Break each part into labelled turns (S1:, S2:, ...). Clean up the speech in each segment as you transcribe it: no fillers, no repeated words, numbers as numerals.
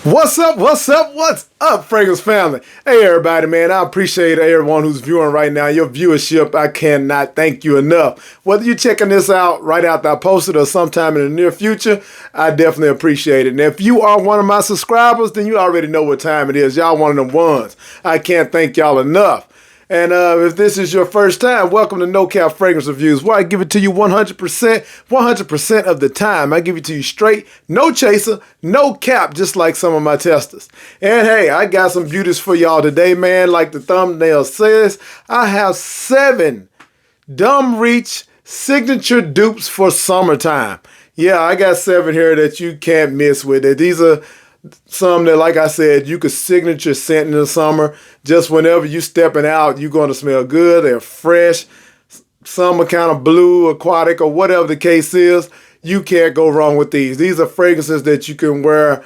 S1: What's up? What's up? What's up, Fragrance family? Hey, everybody, man. I appreciate everyone who's viewing right now. Your viewership, I cannot thank you enough. Whether you're checking this out right after I post it or sometime in the near future, I definitely appreciate it. And if you are one of my subscribers, then you already know what time it is. Y'all one of them ones. I can't thank y'all enough. And if this is your first time, welcome to No Cap Fragrance Reviews, where I give it to you 100% of the time. I give it to you straight, no chaser, no cap, just like some of my testers. And hey, I got some beauties for y'all today, man. Like the thumbnail says, I have 7 Dumb Reach signature dupes for summertime. Yeah, I got 7 here that you can't miss with it. These are some that, like I said, you could signature scent in the summer. Just whenever you stepping out, you're going to smell good. They're fresh, summer kind of blue, aquatic, or whatever the case is. You can't go wrong with these. These are fragrances that you can wear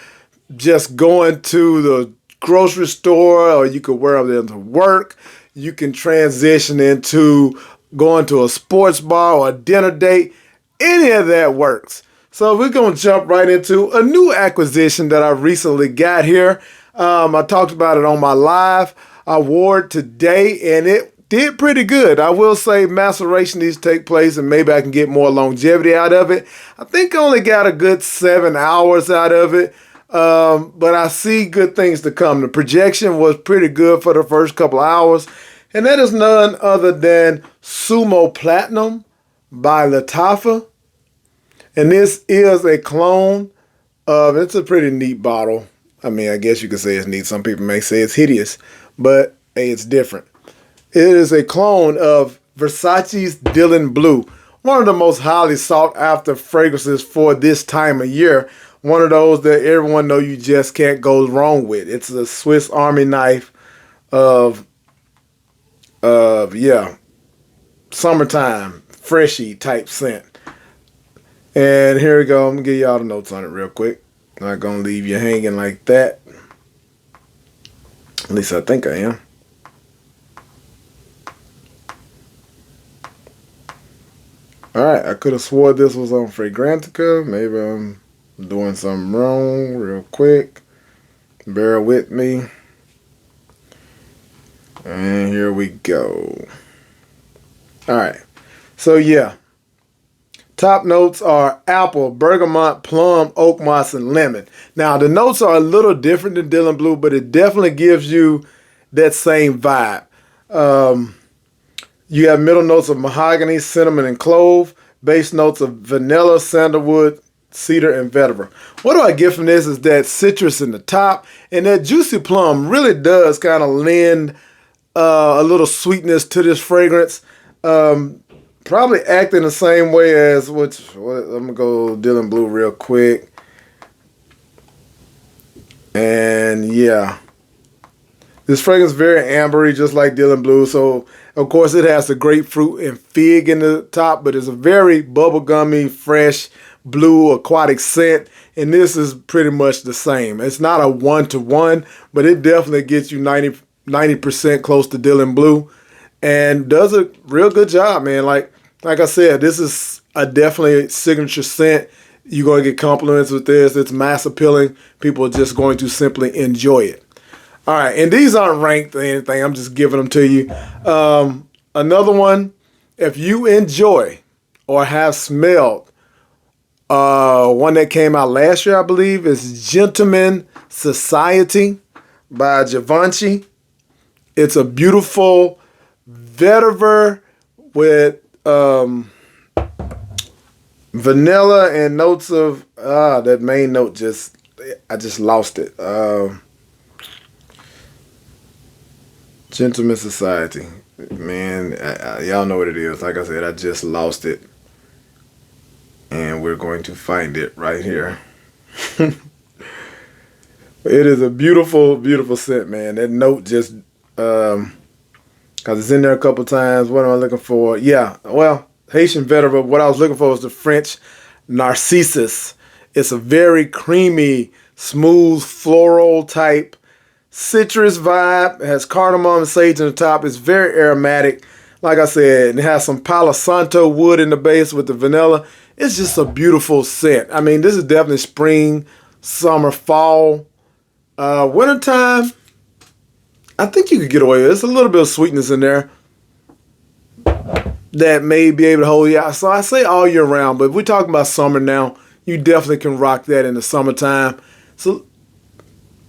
S1: just going to the grocery store, or you could wear them to work. You can transition into going to a sports bar or a dinner date. Any of that works. So we're going to jump right into a new acquisition that I recently got here. I talked about it on my live. I wore it today, and it did pretty good. I will say maceration needs to take place, and maybe I can get more longevity out of it. I think I only got a good 7 hours out of it, but I see good things to come. The projection was pretty good for the first couple hours, and that is none other than Sumo Platinum by Lattafa. And this is a clone of, it's a pretty neat bottle. I mean, I guess you could say it's neat. Some people may say it's hideous, but hey, it's different. It is a clone of Versace's Dylan Blue, one of the most highly sought after fragrances for this time of year. One of those that everyone know you just can't go wrong with. It's a Swiss Army knife of summertime, freshy type scent. And here we go. I'm going to give y'all the notes on it real quick. Not going to leave you hanging like that. At least I think I am. Alright, I could have swore this was on Fragrantica. Maybe I'm doing something wrong real quick. Bear with me. And here we go. Alright, so yeah. Top notes are apple, bergamot, plum, oak moss, and lemon. Now, the notes are a little different than Dylan Blue, but it definitely gives you that same vibe. You have middle notes of mahogany, cinnamon, and clove. Base notes of vanilla, sandalwood, cedar, and vetiver. What do I get from this is that citrus in the top, and that juicy plum really does kind of lend a little sweetness to this fragrance. Probably acting the same way as I'm gonna go Dylan Blue real quick. And yeah, this fragrance is very ambery, just like Dylan Blue. So of course it has the grapefruit and fig in the top, but it's a very bubblegummy, fresh, blue aquatic scent. And this is pretty much the same. It's not a 1-to-1, but it definitely gets you 90% close to Dylan Blue. And does a real good job, man. Like I said, this is a definitely signature scent. You're going to get compliments with this. It's mass appealing. People are just going to simply enjoy it. All right, and these aren't ranked or anything. I'm just giving them to you. Another one, if you enjoy or have smelled one that came out last year, I believe, is Gentleman Society by Givenchy. It's a beautiful vetiver with vanilla and notes of that main note I just lost it. Gentleman Society, man, y'all know what it is. Like I said, I just lost it, and we're going to find it right here. It is a beautiful, beautiful scent, man. That note just because it's in there a couple times. What am I looking for? Yeah, well, Haitian vetiver. What I was looking for was the French Narcissus. It's a very creamy, smooth, floral type citrus vibe. It has cardamom and sage in the top. It's very aromatic. Like I said, it has some Palo Santo wood in the base with the vanilla. It's just a beautiful scent. I mean, this is definitely spring, summer, fall Wintertime, I think you could get away with it. There's a little bit of sweetness in there that may be able to hold you out. So I say all year round, but if we're talking about summer now, you definitely can rock that in the summertime. So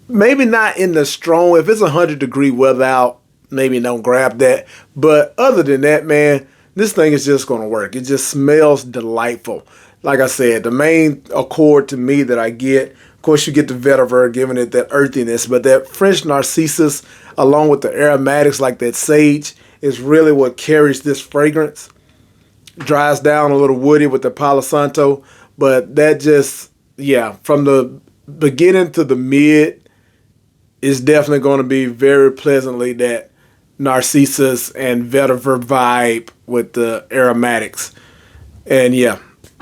S1: maybe not in the strong. If it's 100-degree weather out, maybe don't grab that. But other than that, man, this thing is just going to work. It just smells delightful. Like I said, the main accord to me that I get, of course, you get the vetiver giving it that earthiness, but that French narcissus along with the aromatics like that sage is really what carries this fragrance. Dries down a little woody with the Palo Santo, but that just, yeah, from the beginning to the mid is definitely going to be very pleasantly that narcissus and vetiver vibe with the aromatics. And yeah,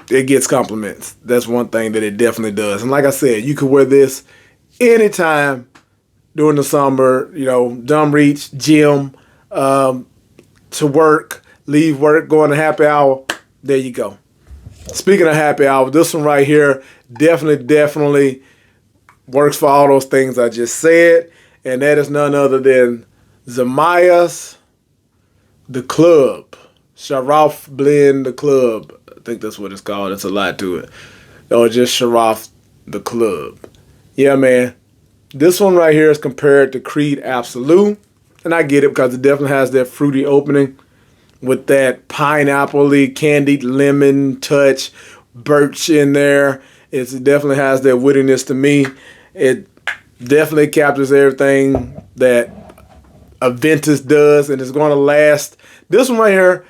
S1: it gets compliments. That's one thing that it definitely does. And like I said, you could wear this anytime during the summer, dumb reach, gym, to work, leave work, go on a happy hour. There you go. Speaking of happy hour, this one right here definitely works for all those things I just said. And that is none other than Zamaya's The Club. Sharaf Blend The Club. I think that's what it's called. It's a lot to it. Or just Sharaf The Club. Yeah, man. This one right here is compared to Creed Absolute. And I get it because it definitely has that fruity opening with that pineapple-y, candied lemon touch, birch in there. It definitely has that wittiness to me. It definitely captures everything that Aventus does, and it's going to last. This one right here,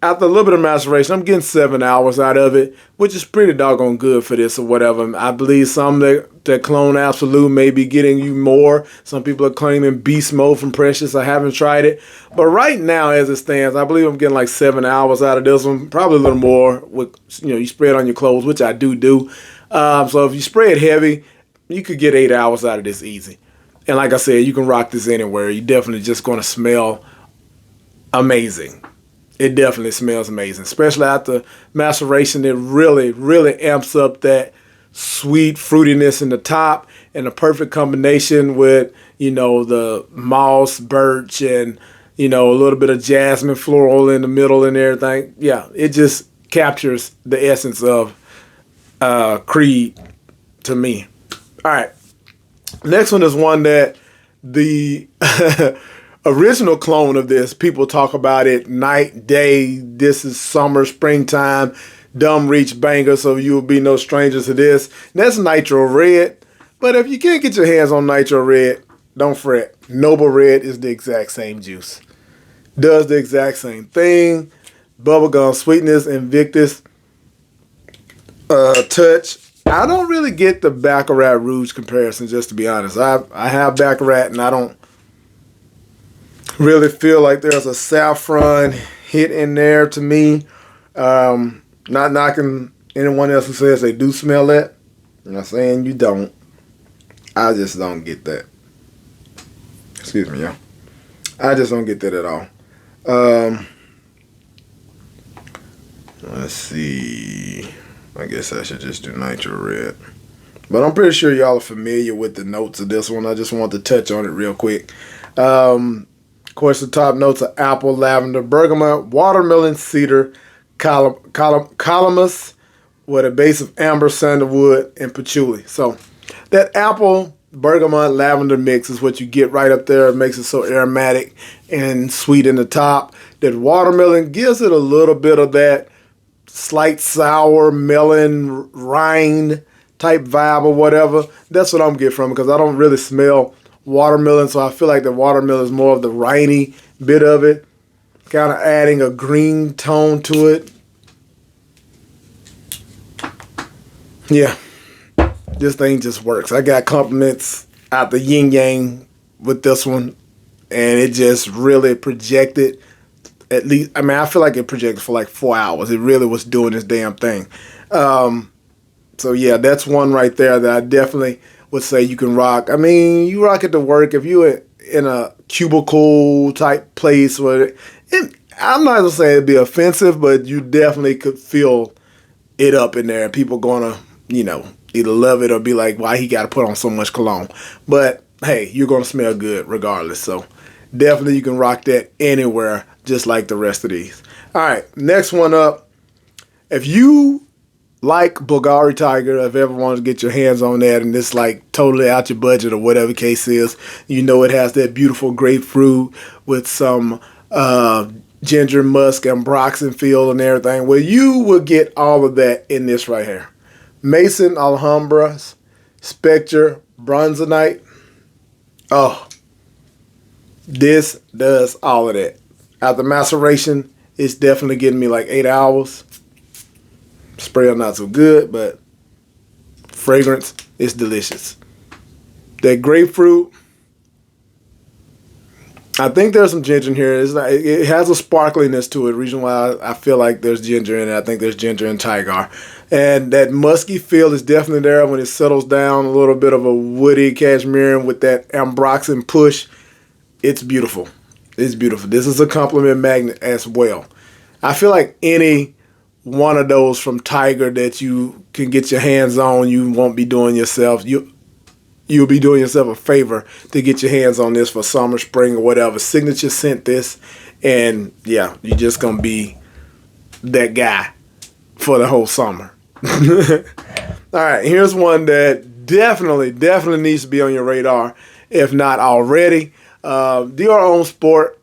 S1: after a little bit of maceration, I'm getting 7 hours out of it, which is pretty doggone good for this or whatever. I believe some that clone Absolute may be getting you more. Some people are claiming beast mode from Precious. I haven't tried it. But right now, as it stands, I believe I'm getting like 7 hours out of this one. Probably a little more with, you spray it on your clothes, which I do. So if you spray it heavy, you could get 8 hours out of this easy. And like I said, you can rock this anywhere. You're definitely just going to smell amazing. It definitely smells amazing, especially after maceration. It really, really amps up that sweet fruitiness in the top, and a perfect combination with, the moss, birch, and, a little bit of jasmine floral in the middle and everything. Yeah, it just captures the essence of Creed to me. All right. Next one is one that the original clone of this, people talk about it night, day. This is summer, springtime, dumb reach banger, so you will be no stranger to this. And that's Nitro Red. But if you can't get your hands on Nitro Red, don't fret. Noble Red is the exact same juice. Does the exact same thing. Bubblegum sweetness, Invictus touch. I don't really get the Baccarat Rouge comparison, just to be honest. I have Baccarat, and I don't really feel like there's a saffron hit in there to me. Not knocking anyone else who says they do smell that. I'm not saying you don't. I just don't get that. Excuse me, y'all. I just don't get that at all. Let's see. I guess I should just do Nitro Red. But I'm pretty sure y'all are familiar with the notes of this one. I just want to touch on it real quick. Of course, the top notes are apple, lavender, bergamot, watermelon, cedar, calamus, with a base of amber, sandalwood, and patchouli. So that apple, bergamot, lavender mix is what you get right up there. It makes it so aromatic and sweet in the top. That watermelon gives it a little bit of that slight sour melon rind type vibe or whatever. That's what I'm getting from it, because I don't really smell watermelon, so I feel like the watermelon is more of the rindy bit of it, kind of adding a green tone to it. Yeah, this thing just works. I got compliments out the yin yang with this one, and it just really projected. At least, I feel like it projected for like 4 hours. It really was doing this damn thing. So yeah, that's one right there that I definitely would say you can rock. You rock it to work. If you're in a cubicle type place where I'm not gonna say it'd be offensive, but you definitely could feel it up in there. People gonna, either love it or be like, why he got to put on so much cologne. But hey, you're going to smell good regardless. So definitely you can rock that anywhere, just like the rest of these. All right, next one up. If you like Bulgari Tiger, if ever wanted to get your hands on that and it's like totally out your budget or whatever case is, you know it has that beautiful grapefruit with some ginger, musk, and ambroxan feel and everything. Well, you will get all of that in this right here. Mason Alhambras, Spectre, Bronzonite. Oh, this does all of that. After maceration, it's definitely getting me like 8 hours. Spray not so good, but fragrance is delicious. That grapefruit, I think there's some ginger in here. It has a sparkliness to it. Reason why I feel like there's ginger in it. I think there's ginger in Tiger. And that musky feel is definitely there when it settles down. A little bit of a woody cashmere with that ambroxan push. It's beautiful. It's beautiful. This is a compliment magnet as well. I feel like any one of those from Tiger that you can get your hands on, you won't be doing yourself. You'll be doing yourself a favor to get your hands on this for summer, spring, or whatever. Signature scent this, and yeah, you're just gonna be that guy for the whole summer. All right, here's one that definitely needs to be on your radar, if not already. Dior Homme Sport.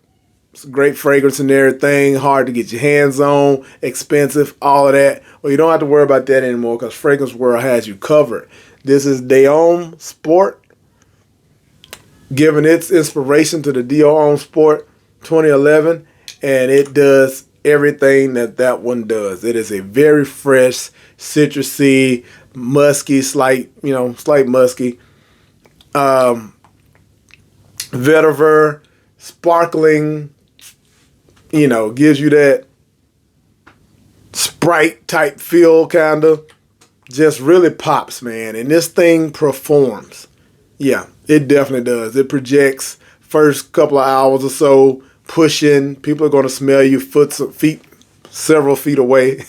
S1: It's a great fragrance and everything, hard to get your hands on, expensive, all of that. Well, you don't have to worry about that anymore because Fragrance World has you covered. This is Dior Homme Sport, giving its inspiration to the Dior Homme Sport 2011, and it does everything that one does. It is a very fresh, citrusy, musky, slight musky, vetiver, sparkling. Gives you that Sprite type feel, kind of. Just really pops, man. And this thing performs. Yeah, it definitely does. It projects first couple of hours or so, pushing. People are going to smell you feet, several feet away.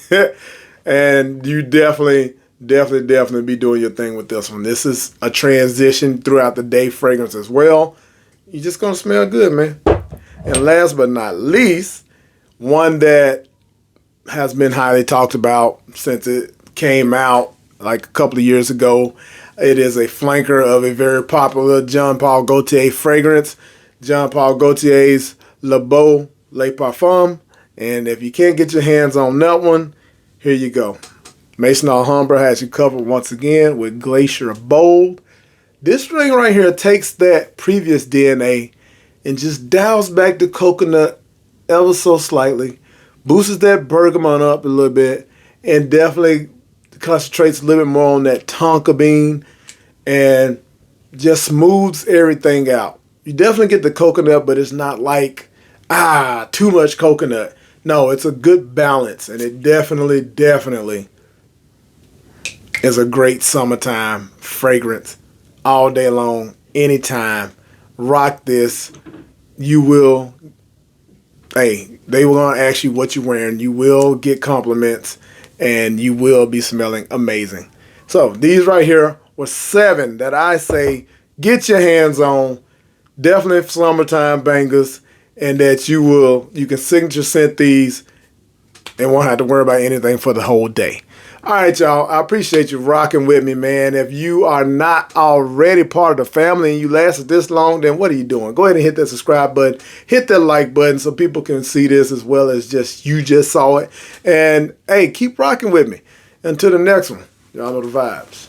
S1: And you definitely be doing your thing with this one. This is a transition throughout the day fragrance as well. You're just going to smell good, man. And last but not least, one that has been highly talked about since it came out like a couple of years ago. It is a flanker of a very popular Jean Paul Gaultier fragrance, Jean Paul Gaultier's Le Beau Le Parfum. And if you can't get your hands on that one, here you go. Maison Alhambra has you covered once again with Glacier Bold. This string right here takes that previous DNA and just dials back the coconut ever so slightly, boosts that bergamot up a little bit, and definitely concentrates a little bit more on that tonka bean and just smooths everything out. You definitely get the coconut, but it's not like, too much coconut. No, it's a good balance, and it definitely is a great summertime fragrance all day long, anytime. Rock this. You will, they will gonna ask you what you're wearing. You will get compliments, and you will be smelling amazing. So these right here were 7 that I say get your hands on. Definitely summertime bangers, and that you can signature scent these and won't have to worry about anything for the whole day. All right, y'all. I appreciate you rocking with me, man. If you are not already part of the family and you lasted this long, then what are you doing? Go ahead and hit that subscribe button. Hit that like button so people can see this as well as you just saw it. And, hey, keep rocking with me. Until the next one, y'all know the vibes.